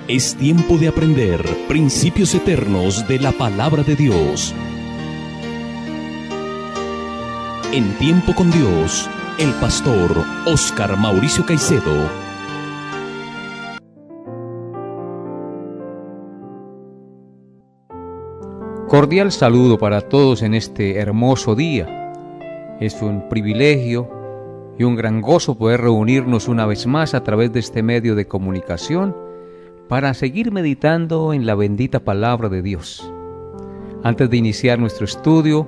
Es tiempo de aprender principios eternos de la palabra de Dios. En Tiempo con Dios, el pastor Óscar Mauricio Caicedo. Cordial saludo para todos en este hermoso día. Es un privilegio y un gran gozo poder reunirnos una vez más a través de este medio de comunicación para seguir meditando en la bendita palabra de Dios. Antes de iniciar nuestro estudio,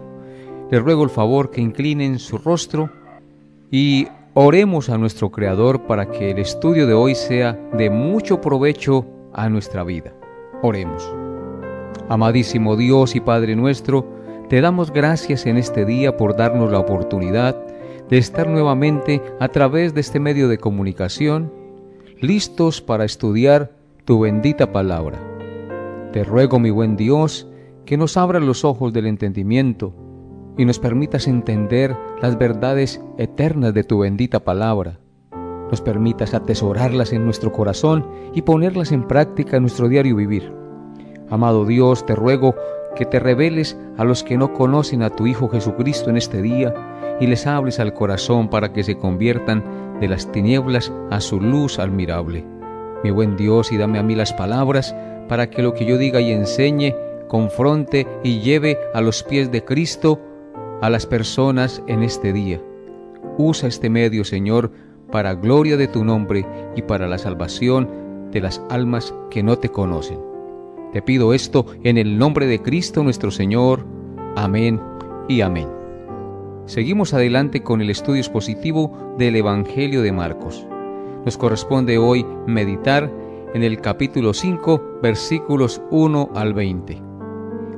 les ruego el favor que inclinen su rostro y oremos a nuestro Creador para que el estudio de hoy sea de mucho provecho a nuestra vida. Oremos. Amadísimo Dios y Padre nuestro, te damos gracias en este día por darnos la oportunidad de estar nuevamente a través de este medio de comunicación, listos para estudiar tu bendita palabra. Te ruego, mi buen Dios, que nos abras los ojos del entendimiento y nos permitas entender las verdades eternas de tu bendita palabra. Nos permitas atesorarlas en nuestro corazón y ponerlas en práctica en nuestro diario vivir. Amado Dios, te ruego que te reveles a los que no conocen a tu Hijo Jesucristo en este día y les hables al corazón para que se conviertan de las tinieblas a su luz admirable. Mi buen Dios, y dame a mí las palabras para que lo que yo diga y enseñe, confronte y lleve a los pies de Cristo a las personas en este día. Usa este medio, Señor, para gloria de tu nombre y para la salvación de las almas que no te conocen. Te pido esto en el nombre de Cristo nuestro Señor. Amén y amén. Seguimos adelante con el estudio expositivo del Evangelio de Marcos. Nos corresponde hoy meditar en el capítulo 5, versículos 1 al 20.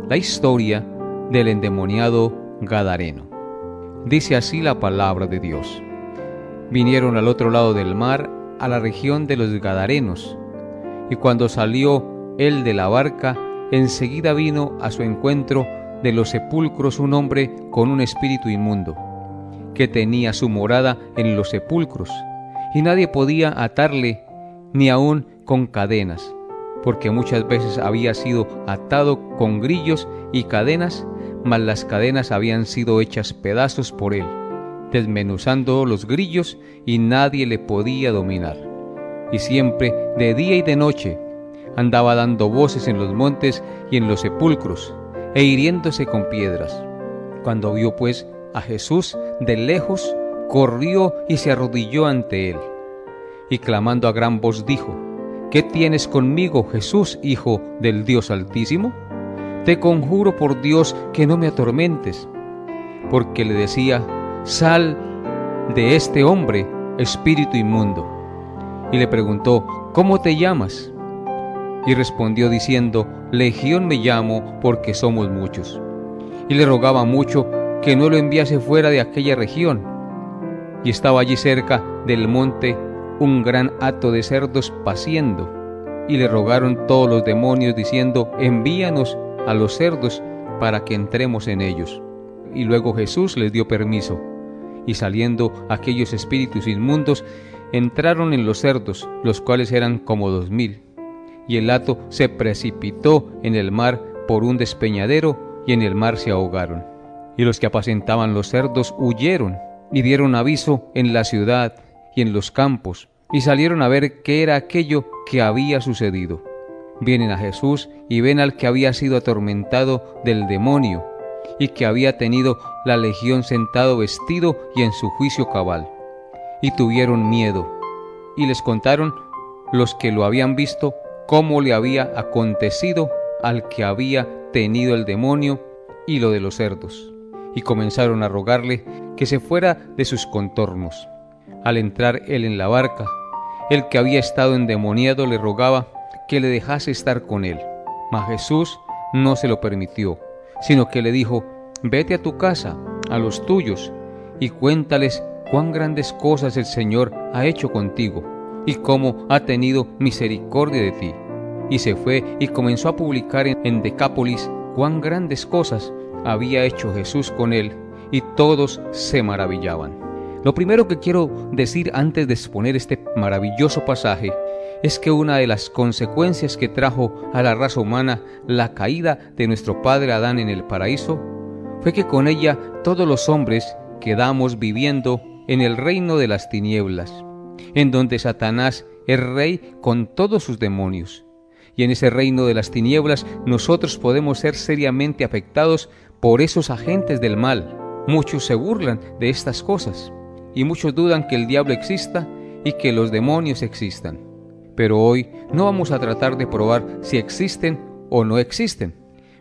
La historia del endemoniado Gadareno. Dice así la palabra de Dios. Vinieron al otro lado del mar, a la región de los Gadarenos, y cuando salió él de la barca, enseguida vino a su encuentro de los sepulcros un hombre con un espíritu inmundo, que tenía su morada en los sepulcros, y nadie podía atarle, ni aun con cadenas, porque muchas veces había sido atado con grillos y cadenas, mas las cadenas habían sido hechas pedazos por él, desmenuzando los grillos, y nadie le podía dominar. Y siempre, de día y de noche, andaba dando voces en los montes y en los sepulcros, e hiriéndose con piedras. Cuando vio pues a Jesús de lejos, corrió y se arrodilló ante él, y clamando a gran voz dijo: ¿Qué tienes conmigo, Jesús, Hijo del Dios Altísimo? Te conjuro por Dios que no me atormentes. Porque le decía: Sal de este hombre, espíritu inmundo. Y le preguntó: ¿Cómo te llamas? Y respondió diciendo: Legión me llamo, porque somos muchos. Y le rogaba mucho que no lo enviase fuera de aquella región. Y estaba allí cerca del monte un gran hato de cerdos paciendo, y le rogaron todos los demonios diciendo: envíanos a los cerdos para que entremos en ellos. Y luego Jesús les dio permiso, y saliendo aquellos espíritus inmundos, entraron en los cerdos, los cuales eran como 2000. Y el hato se precipitó en el mar por un despeñadero, y en el mar se ahogaron. Y los que apacentaban los cerdos huyeron, y dieron aviso en la ciudad y en los campos, y salieron a ver qué era aquello que había sucedido. Vienen a Jesús y ven al que había sido atormentado del demonio, y que había tenido la legión sentado vestido y en su juicio cabal. Y tuvieron miedo, y les contaron los que lo habían visto cómo le había acontecido al que había tenido el demonio y lo de los cerdos. Y comenzaron a rogarle que se fuera de sus contornos. Al entrar él en la barca, el que había estado endemoniado le rogaba que le dejase estar con él. Mas Jesús no se lo permitió, sino que le dijo: Vete a tu casa, a los tuyos, y cuéntales cuán grandes cosas el Señor ha hecho contigo, y cómo ha tenido misericordia de ti. Y se fue y comenzó a publicar en Decápolis cuán grandes cosas había hecho Jesús con él, y todos se maravillaban. Lo primero que quiero decir antes de exponer este maravilloso pasaje es que una de las consecuencias que trajo a la raza humana la caída de nuestro padre Adán en el paraíso fue que con ella todos los hombres quedamos viviendo en el reino de las tinieblas, en donde Satanás es rey con todos sus demonios. Y en ese reino de las tinieblas nosotros podemos ser seriamente afectados por esos agentes del mal. Muchos se burlan de estas cosas y muchos dudan que el diablo exista y que los demonios existan. Pero hoy no vamos a tratar de probar si existen o no existen.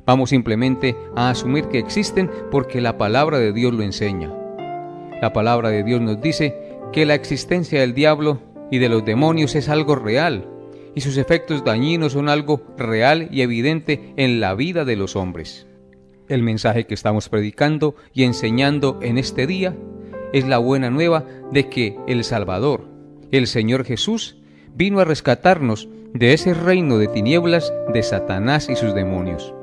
Vamos simplemente a asumir que existen porque la palabra de Dios lo enseña. La palabra de Dios nos dice que la existencia del diablo y de los demonios es algo real y sus efectos dañinos son algo real y evidente en la vida de los hombres. El mensaje que estamos predicando y enseñando en este día es la buena nueva de que el Salvador, el Señor Jesús, vino a rescatarnos de ese reino de tinieblas de Satanás y sus demonios,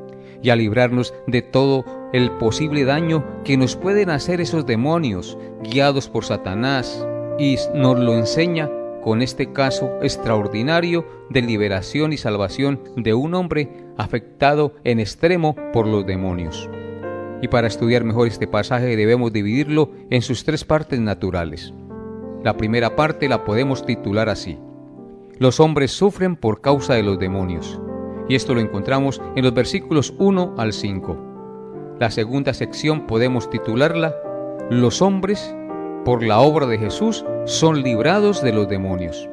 y a librarnos de todo el posible daño que nos pueden hacer esos demonios guiados por Satanás, y nos lo enseña con este caso extraordinario de liberación y salvación de un hombre afectado en extremo por los demonios. Y para estudiar mejor este pasaje debemos dividirlo en sus tres partes naturales. La primera parte la podemos titular así: los hombres sufren por causa de los demonios, y esto lo encontramos en los versículos 1 al 5. La segunda sección podemos titularla: los hombres, por la obra de Jesús, son librados de los demonios,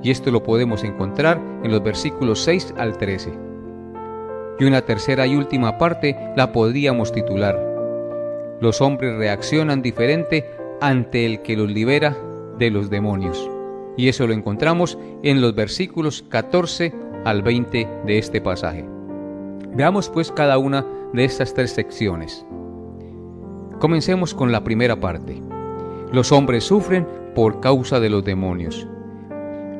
y esto lo podemos encontrar en los versículos 6 al 13. Y una tercera y última parte la podríamos titular: los hombres reaccionan diferente ante el que los libera de los demonios, y eso lo encontramos en los versículos 14 al 20 de este pasaje. Veamos pues cada una de estas tres secciones. Comencemos con la primera parte: los hombres sufren por causa de los demonios.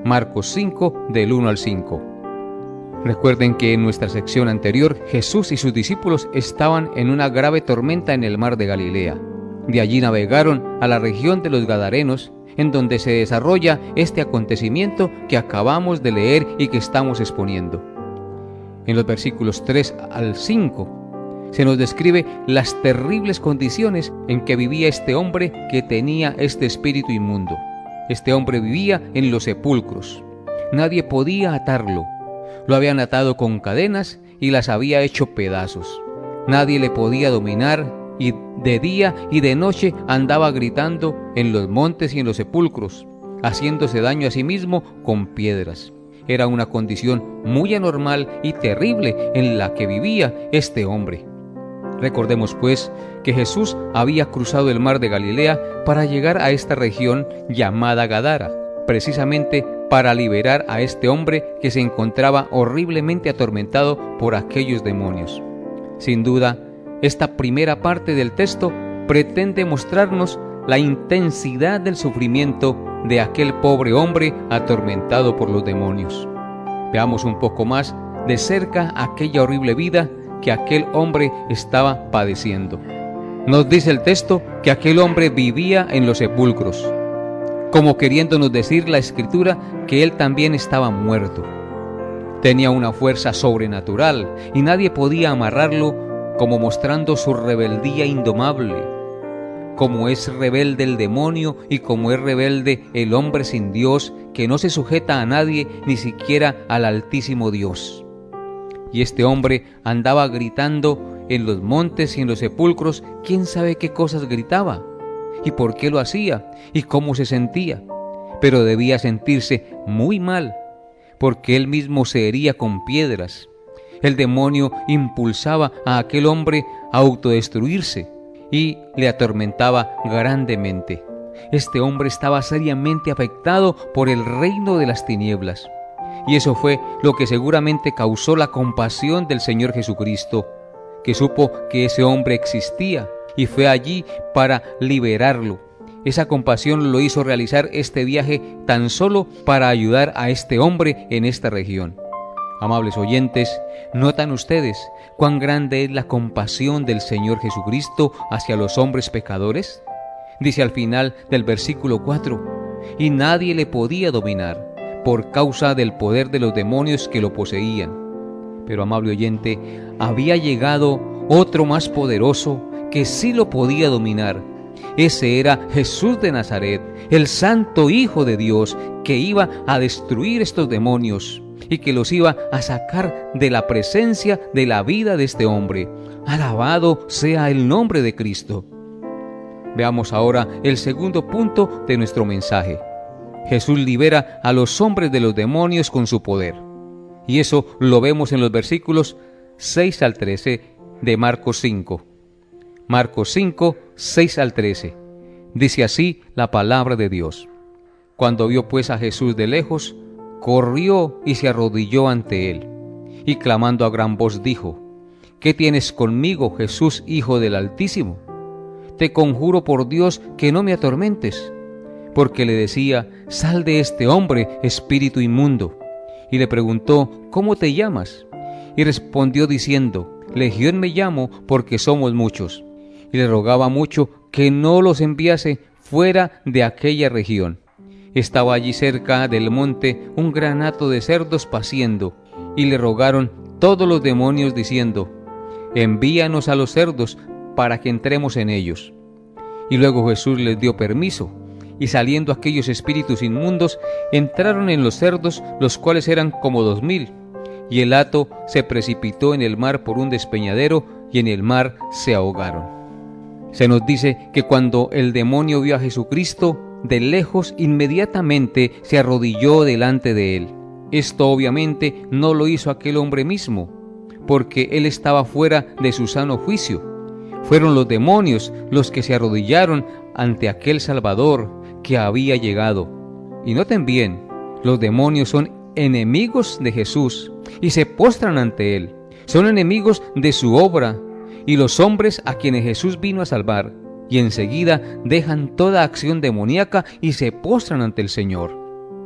Marcos 5, del 1 al 5. Recuerden que en nuestra sección anterior Jesús y sus discípulos estaban en una grave tormenta en el mar de Galilea. De allí navegaron a la región de los Gadarenos, en donde se desarrolla este acontecimiento que acabamos de leer y que estamos exponiendo. En los versículos 3 al 5 se nos describe las terribles condiciones en que vivía este hombre que tenía este espíritu inmundo. Este hombre vivía en los sepulcros. Nadie podía atarlo. Lo habían atado con cadenas y las había hecho pedazos. Nadie le podía dominar, y de día y de noche andaba gritando en los montes y en los sepulcros, haciéndose daño a sí mismo con piedras. Era una condición muy anormal y terrible en la que vivía este hombre. Recordemos pues que Jesús había cruzado el mar de Galilea para llegar a esta región llamada Gadara, precisamente para liberar a este hombre que se encontraba horriblemente atormentado por aquellos demonios. Sin duda, esta primera parte del texto pretende mostrarnos la intensidad del sufrimiento de aquel pobre hombre atormentado por los demonios. Veamos un poco más de cerca aquella horrible vida que aquel hombre estaba padeciendo. Nos dice el texto que aquel hombre vivía en los sepulcros, como queriéndonos decir la Escritura que él también estaba muerto. Tenía una fuerza sobrenatural y nadie podía amarrarlo, como mostrando su rebeldía indomable. Como es rebelde el demonio y como es rebelde el hombre sin Dios, que no se sujeta a nadie, ni siquiera al Altísimo Dios. Y este hombre andaba gritando en los montes y en los sepulcros. ¿Quién sabe qué cosas gritaba? ¿Y por qué lo hacía? ¿Y cómo se sentía? Pero debía sentirse muy mal, porque él mismo se hería con piedras. El demonio impulsaba a aquel hombre a autodestruirse y le atormentaba grandemente. Este hombre estaba seriamente afectado por el reino de las tinieblas. Y eso fue lo que seguramente causó la compasión del Señor Jesucristo, que supo que ese hombre existía y fue allí para liberarlo. Esa compasión lo hizo realizar este viaje tan solo para ayudar a este hombre en esta región. Amables oyentes, ¿notan ustedes cuán grande es la compasión del Señor Jesucristo hacia los hombres pecadores? Dice al final del versículo 4, y nadie le podía dominar, por causa del poder de los demonios que lo poseían. Pero, amable oyente, había llegado otro más poderoso que sí lo podía dominar. Ese era Jesús de Nazaret, el Santo Hijo de Dios, que iba a destruir estos demonios y que los iba a sacar de la presencia de la vida de este hombre. Alabado sea el nombre de Cristo. Veamos ahora el segundo punto de nuestro mensaje. Jesús libera a los hombres de los demonios con su poder. Y eso lo vemos en los versículos 6 al 13 de Marcos 5. Marcos 5, 6 al 13. Dice así la palabra de Dios. Cuando vio pues a Jesús de lejos, corrió y se arrodilló ante él, y clamando a gran voz dijo: ¿Qué tienes conmigo, Jesús, Hijo del Altísimo? Te conjuro por Dios que no me atormentes. Porque le decía: sal de este hombre, espíritu inmundo. Y le preguntó: ¿cómo te llamas? Y respondió diciendo: Legión me llamo, porque somos muchos. Y le rogaba mucho que no los enviase fuera de aquella región. Estaba allí cerca del monte un gran hato de cerdos paciendo, y le rogaron todos los demonios diciendo: envíanos a los cerdos para que entremos en ellos. Y luego Jesús les dio permiso, y saliendo aquellos espíritus inmundos, entraron en los cerdos, los cuales eran como 2000, y el hato se precipitó en el mar por un despeñadero, y en el mar se ahogaron. Se nos dice que cuando el demonio vio a Jesucristo, de lejos inmediatamente se arrodilló delante de él. Esto obviamente no lo hizo aquel hombre mismo, porque él estaba fuera de su sano juicio. Fueron los demonios los que se arrodillaron ante aquel Salvador que había llegado. Y noten bien, los demonios son enemigos de Jesús y se postran ante él. Son enemigos de su obra y los hombres a quienes Jesús vino a salvar, y enseguida dejan toda acción demoníaca y se postran ante el Señor.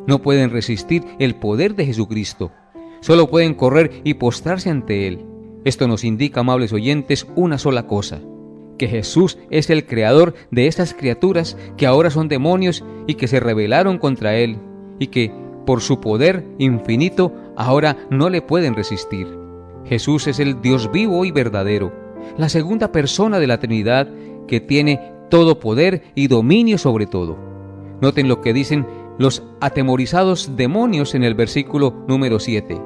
No pueden resistir el poder de Jesucristo, solo pueden correr y postrarse ante Él. Esto nos indica, amables oyentes, una sola cosa: que Jesús es el creador de estas criaturas que ahora son demonios y que se rebelaron contra Él, y que, por su poder infinito, ahora no le pueden resistir. Jesús es el Dios vivo y verdadero, la segunda persona de la Trinidad, que tiene todo poder y dominio sobre todo. Noten lo que dicen los atemorizados demonios en el versículo número 7.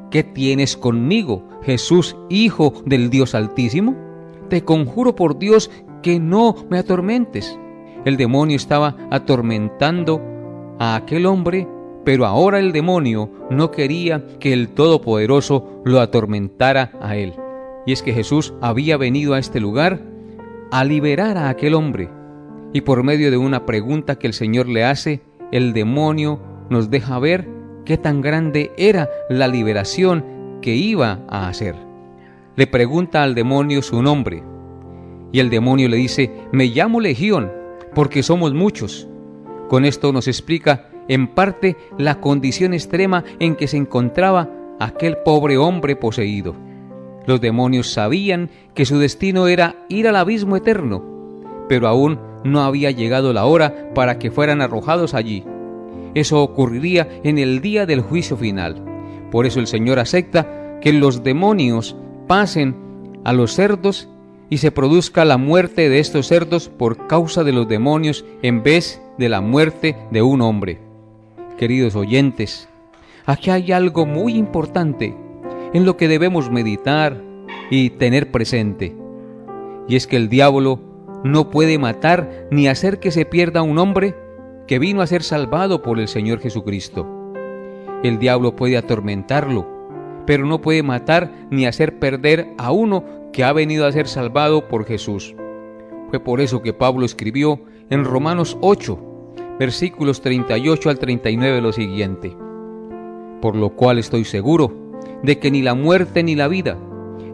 ¿Qué tienes conmigo, Jesús, Hijo del Dios Altísimo? Te conjuro por Dios que no me atormentes. El demonio estaba atormentando a aquel hombre, pero ahora el demonio no quería que el Todopoderoso lo atormentara a él. Y es que Jesús había venido a este lugar a liberar a aquel hombre. Y por medio de una pregunta que el Señor le hace, el demonio nos deja ver qué tan grande era la liberación que iba a hacer. Le pregunta al demonio su nombre, y el demonio le dice: me llamo Legión, porque somos muchos. Con esto nos explica en parte la condición extrema en que se encontraba aquel pobre hombre poseído. Los demonios sabían que su destino era ir al abismo eterno, pero aún no había llegado la hora para que fueran arrojados allí. Eso ocurriría en el día del juicio final. Por eso el Señor acepta que los demonios pasen a los cerdos y se produzca la muerte de estos cerdos por causa de los demonios en vez de la muerte de un hombre. Queridos oyentes, aquí hay algo muy importante en lo que debemos meditar y tener presente. Y es que el diablo no puede matar ni hacer que se pierda un hombre que vino a ser salvado por el Señor Jesucristo. El diablo puede atormentarlo, pero no puede matar ni hacer perder a uno que ha venido a ser salvado por Jesús. Fue por eso que Pablo escribió en Romanos 8, versículos 38 al 39 lo siguiente: por lo cual estoy seguro de que ni la muerte ni la vida,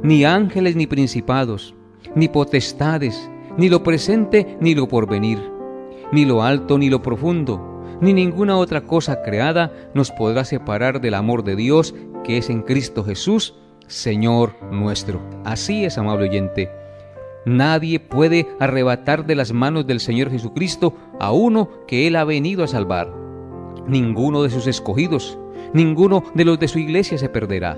ni ángeles ni principados, ni potestades, ni lo presente ni lo porvenir, ni lo alto ni lo profundo, ni ninguna otra cosa creada nos podrá separar del amor de Dios que es en Cristo Jesús, Señor nuestro. Así es, amable oyente. Nadie puede arrebatar de las manos del Señor Jesucristo a uno que Él ha venido a salvar. Ninguno de sus escogidos, ninguno de los de su iglesia se perderá.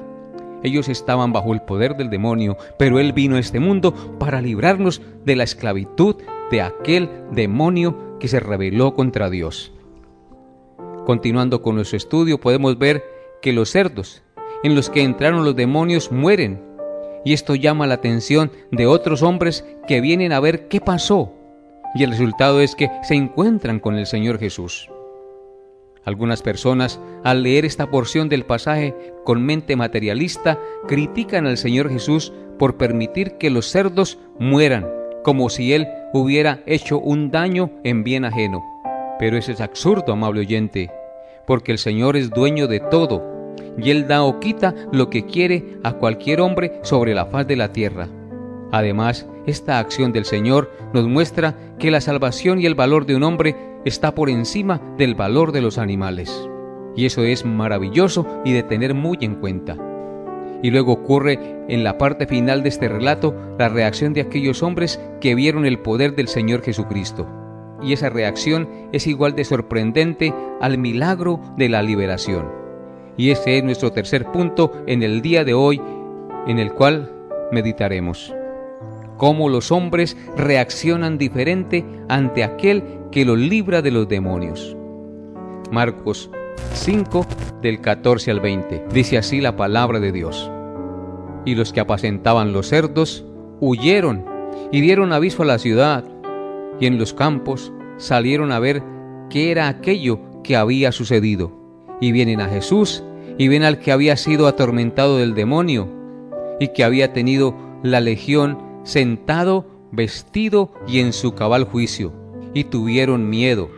Ellos estaban bajo el poder del demonio, pero Él vino a este mundo para librarnos de la esclavitud de aquel demonio que se rebeló contra Dios. Continuando con nuestro estudio, podemos ver que los cerdos en los que entraron los demonios mueren, y esto llama la atención de otros hombres que vienen a ver qué pasó, y el resultado es que se encuentran con el Señor Jesús. Algunas personas, al leer esta porción del pasaje con mente materialista, critican al Señor Jesús por permitir que los cerdos mueran, como si Él hubiera hecho un daño en bien ajeno. Pero eso es absurdo, amable oyente, porque el Señor es dueño de todo, y Él da o quita lo que quiere a cualquier hombre sobre la faz de la tierra. Además, esta acción del Señor nos muestra que la salvación y el valor de un hombre está por encima del valor de los animales. Y eso es maravilloso y de tener muy en cuenta. Y luego ocurre en la parte final de este relato la reacción de aquellos hombres que vieron el poder del Señor Jesucristo. Y esa reacción es igual de sorprendente al milagro de la liberación. Y ese es nuestro tercer punto en el día de hoy, en el cual meditaremos. Cómo los hombres reaccionan diferente ante aquel que los libra de los demonios. Marcos 5, del 14 al 20. Dice así la palabra de Dios. Y los que apacentaban los cerdos huyeron y dieron aviso a la ciudad, y en los campos salieron a ver qué era aquello que había sucedido. Y vienen a Jesús y ven al que había sido atormentado del demonio y que había tenido la legión sentado, vestido y en su cabal juicio, y tuvieron miedo,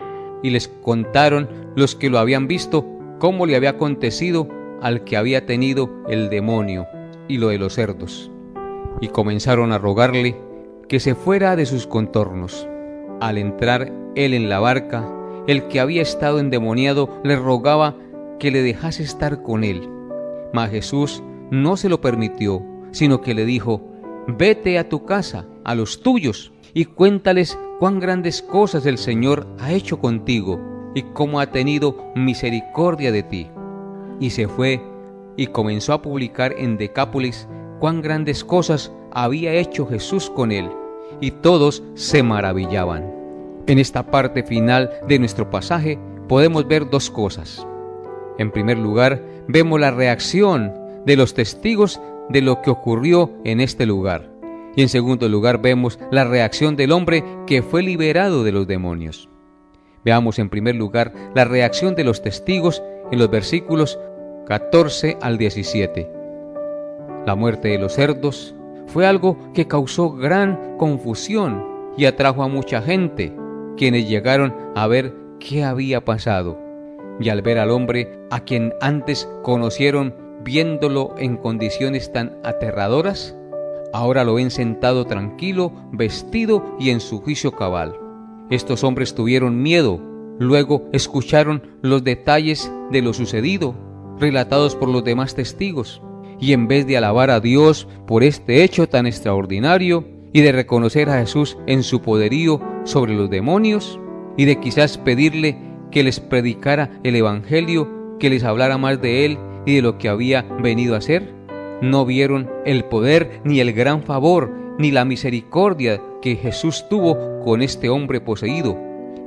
y les contaron los que lo habían visto cómo le había acontecido al que había tenido el demonio y lo de los cerdos, y comenzaron a rogarle que se fuera de sus contornos. Al entrar él en la barca, el que había estado endemoniado le rogaba que le dejase estar con él, mas Jesús no se lo permitió, sino que le dijo: vete a tu casa, a los tuyos, y cuéntales cuán grandes cosas el Señor ha hecho contigo, y cómo ha tenido misericordia de ti. Y se fue, y comenzó a publicar en Decápolis cuán grandes cosas había hecho Jesús con él, y todos se maravillaban. En esta parte final de nuestro pasaje podemos ver dos cosas. En primer lugar, vemos la reacción de los testigos de lo que ocurrió en este lugar. Y en segundo lugar vemos la reacción del hombre que fue liberado de los demonios. Veamos en primer lugar la reacción de los testigos en los versículos 14 al 17. La muerte de los cerdos fue algo que causó gran confusión y atrajo a mucha gente, quienes llegaron a ver qué había pasado. Y al ver al hombre a quien antes conocieron viéndolo en condiciones tan aterradoras, ahora lo ven sentado tranquilo, vestido y en su juicio cabal. Estos hombres tuvieron miedo, luego escucharon los detalles de lo sucedido, relatados por los demás testigos, y en vez de alabar a Dios por este hecho tan extraordinario y de reconocer a Jesús en su poderío sobre los demonios, y de quizás pedirle que les predicara el Evangelio, que les hablara más de Él y de lo que había venido a hacer, no vieron el poder, ni el gran favor, ni la misericordia que Jesús tuvo con este hombre poseído.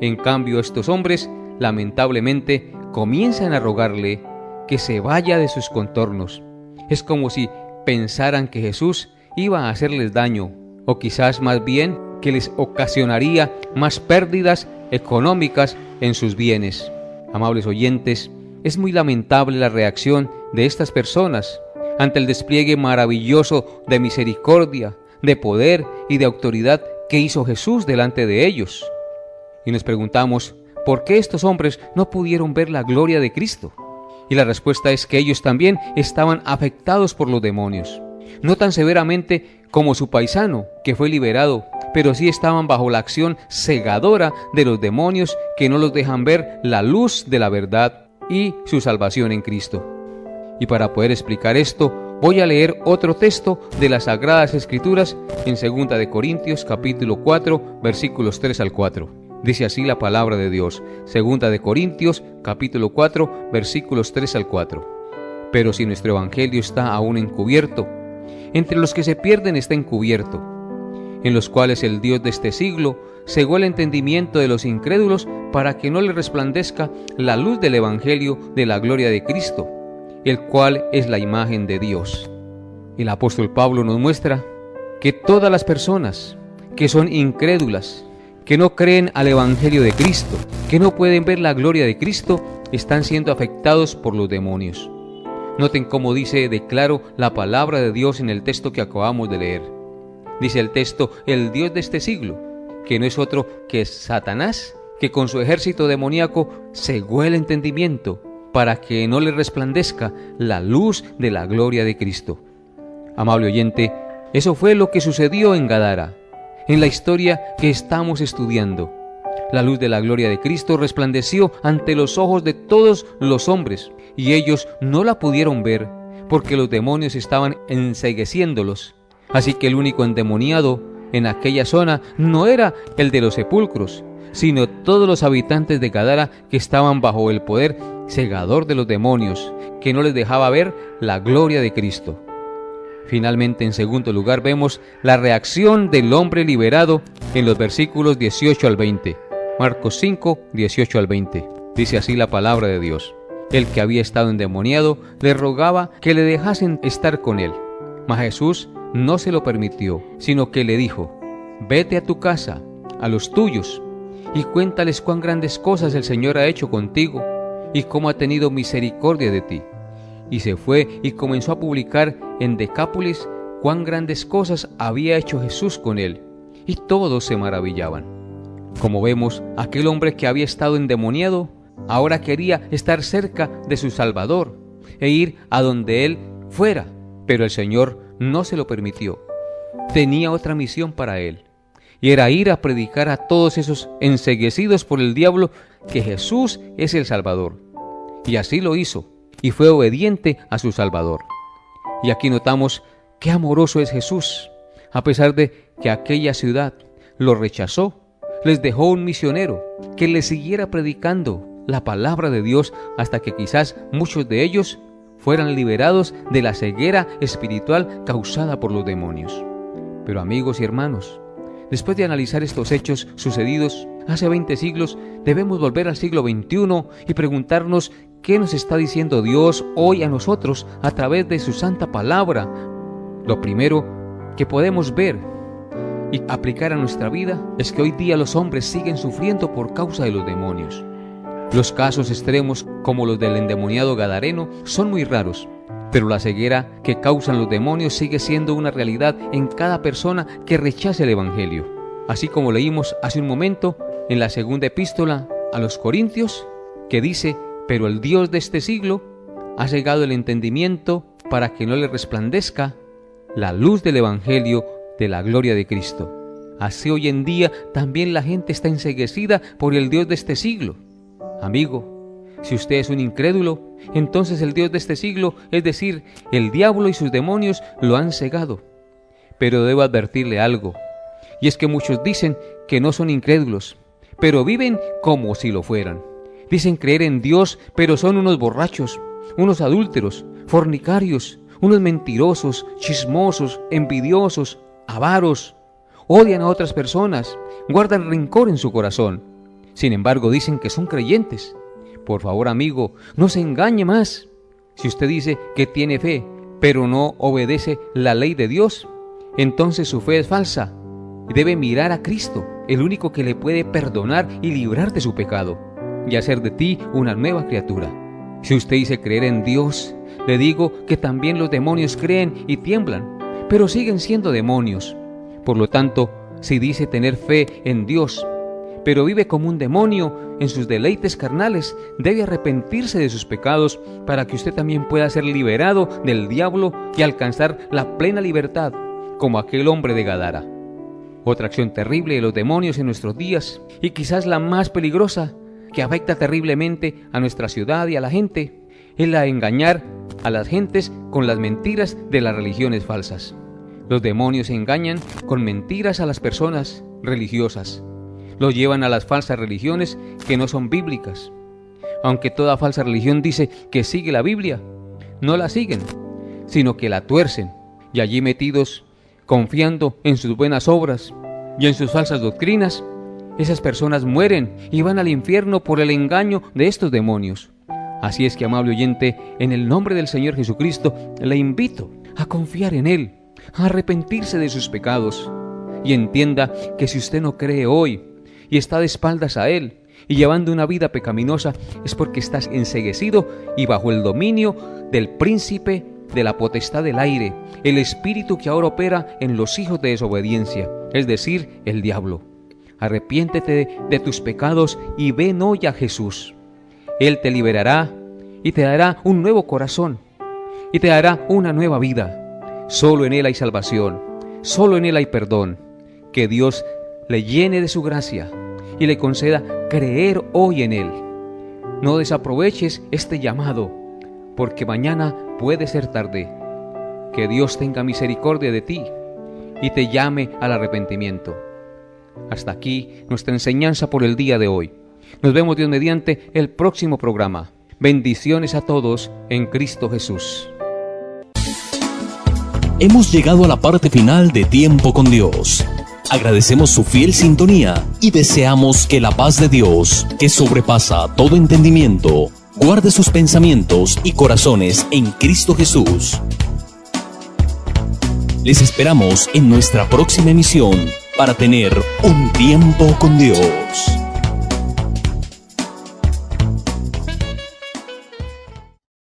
En cambio, estos hombres, lamentablemente, comienzan a rogarle que se vaya de sus contornos. Es como si pensaran que Jesús iba a hacerles daño, o quizás más bien que les ocasionaría más pérdidas económicas en sus bienes. Amables oyentes, es muy lamentable la reacción de estas personas ante el despliegue maravilloso de misericordia, de poder y de autoridad que hizo Jesús delante de ellos. Y nos preguntamos, ¿por qué estos hombres no pudieron ver la gloria de Cristo? Y la respuesta es que ellos también estaban afectados por los demonios, no tan severamente como su paisano, que fue liberado, pero sí estaban bajo la acción cegadora de los demonios que no los dejan ver la luz de la verdad y su salvación en Cristo. Y para poder explicar esto, voy a leer otro texto de las Sagradas Escrituras en 2 de Corintios capítulo 4, versículos 3 al 4. Dice así la palabra de Dios, 2 de Corintios, capítulo 4, versículos 3 al 4. Pero si nuestro evangelio está aún encubierto, entre los que se pierden está encubierto, en los cuales el Dios de este siglo cegó el entendimiento de los incrédulos para que no les resplandezca la luz del evangelio de la gloria de Cristo, el cual es la imagen de Dios. El apóstol Pablo nos muestra que todas las personas que son incrédulas, que no creen al evangelio de Cristo, que no pueden ver la gloria de Cristo, están siendo afectados por los demonios. Noten cómo dice de claro la palabra de Dios en el texto que acabamos de leer. Dice el texto, el Dios de este siglo, que no es otro que Satanás, que con su ejército demoníaco cegó el entendimiento para que no le resplandezca la luz de la gloria de Cristo. Amable oyente, eso fue lo que sucedió en Gadara, en la historia que estamos estudiando. La luz de la gloria de Cristo resplandeció ante los ojos de todos los hombres, y ellos no la pudieron ver, porque los demonios estaban encegueciéndolos. Así que el único endemoniado en aquella zona no era el de los sepulcros, sino todos los habitantes de Gadara que estaban bajo el poder cegador de los demonios, que no les dejaba ver la gloria de Cristo. Finalmente, en segundo lugar, vemos la reacción del hombre liberado en los versículos 18 al 20. Marcos 5, 18 al 20. Dice así la palabra de Dios. El que había estado endemoniado le rogaba que le dejasen estar con él. Mas Jesús no se lo permitió, sino que le dijo: vete a tu casa, a los tuyos, y cuéntales cuán grandes cosas el Señor ha hecho contigo, y cómo ha tenido misericordia de ti. Y se fue y comenzó a publicar en Decápolis cuán grandes cosas había hecho Jesús con él, y todos se maravillaban. Como vemos, aquel hombre que había estado endemoniado ahora quería estar cerca de su Salvador e ir a donde él fuera, pero el Señor no se lo permitió. Tenía otra misión para él, y era ir a predicar a todos esos enceguecidos por el diablo que Jesús es el Salvador. Y así lo hizo, y fue obediente a su Salvador. Y aquí notamos qué amoroso es Jesús. A pesar de que aquella ciudad lo rechazó, les dejó un misionero que le siguiera predicando la palabra de Dios hasta que quizás muchos de ellos fueran liberados de la ceguera espiritual causada por los demonios. Pero amigos y hermanos, después de analizar estos hechos sucedidos hace 20 siglos, debemos volver al siglo XXI y preguntarnos qué nos está diciendo Dios hoy a nosotros a través de su santa palabra. Lo primero que podemos ver y aplicar a nuestra vida es que hoy día los hombres siguen sufriendo por causa de los demonios. Los casos extremos, como los del endemoniado gadareno, son muy raros, pero la ceguera que causan los demonios sigue siendo una realidad en cada persona que rechace el evangelio. Así como leímos hace un momento en la segunda epístola a los Corintios, que dice: pero el Dios de este siglo ha cegado el entendimiento para que no le resplandezca la luz del evangelio de la gloria de Cristo. Así hoy en día también la gente está enceguecida por el Dios de este siglo. Amigo, si usted es un incrédulo, entonces el Dios de este siglo, es decir, el diablo y sus demonios, lo han cegado. Pero debo advertirle algo, y es que muchos dicen que no son incrédulos, pero viven como si lo fueran. Dicen creer en Dios, pero son unos borrachos, unos adúlteros, fornicarios, unos mentirosos, chismosos, envidiosos, avaros, odian a otras personas, guardan rencor en su corazón. Sin embargo, dicen que son creyentes. Por favor, amigo, no se engañe más. Si usted dice que tiene fe, pero no obedece la ley de Dios, entonces su fe es falsa. Debe mirar a Cristo, el único que le puede perdonar y librar de su pecado, y hacer de ti una nueva criatura. Si usted dice creer en Dios, le digo que también los demonios creen y tiemblan, pero siguen siendo demonios. Por lo tanto, si dice tener fe en Dios, pero vive como un demonio en sus deleites carnales, debe arrepentirse de sus pecados para que usted también pueda ser liberado del diablo y alcanzar la plena libertad, como aquel hombre de Gadara. Otra acción terrible de los demonios en nuestros días, y quizás la más peligrosa, que afecta terriblemente a nuestra ciudad y a la gente, es la de engañar a las gentes con las mentiras de las religiones falsas. Los demonios engañan con mentiras a las personas religiosas. Los llevan a las falsas religiones que no son bíblicas. Aunque toda falsa religión dice que sigue la Biblia, no la siguen, sino que la tuercen, y allí metidos, confiando en sus buenas obras y en sus falsas doctrinas, esas personas mueren y van al infierno por el engaño de estos demonios. Así es que, amable oyente, en el nombre del Señor Jesucristo, le invito a confiar en Él, a arrepentirse de sus pecados, y entienda que si usted no cree hoy y está de espaldas a Él y llevando una vida pecaminosa, es porque estás enceguecido y bajo el dominio del príncipe de la potestad del aire, el espíritu que ahora opera en los hijos de desobediencia, es decir, el diablo. Arrepiéntete de tus pecados y ven hoy a Jesús. Él te liberará y te dará un nuevo corazón y te dará una nueva vida. Solo en Él hay salvación, solo en Él hay perdón. Que Dios le llene de su gracia y le conceda creer hoy en Él. No desaproveches este llamado, porque mañana puede ser tarde. Que Dios tenga misericordia de ti y te llame al arrepentimiento. Hasta aquí nuestra enseñanza por el día de hoy. Nos vemos Dios mediante el próximo programa. Bendiciones a todos en Cristo Jesús. Hemos llegado a la parte final de Tiempo con Dios. Agradecemos su fiel sintonía y deseamos que la paz de Dios, que sobrepasa todo entendimiento, guarde sus pensamientos y corazones en Cristo Jesús. Les esperamos en nuestra próxima emisión para tener un tiempo con Dios.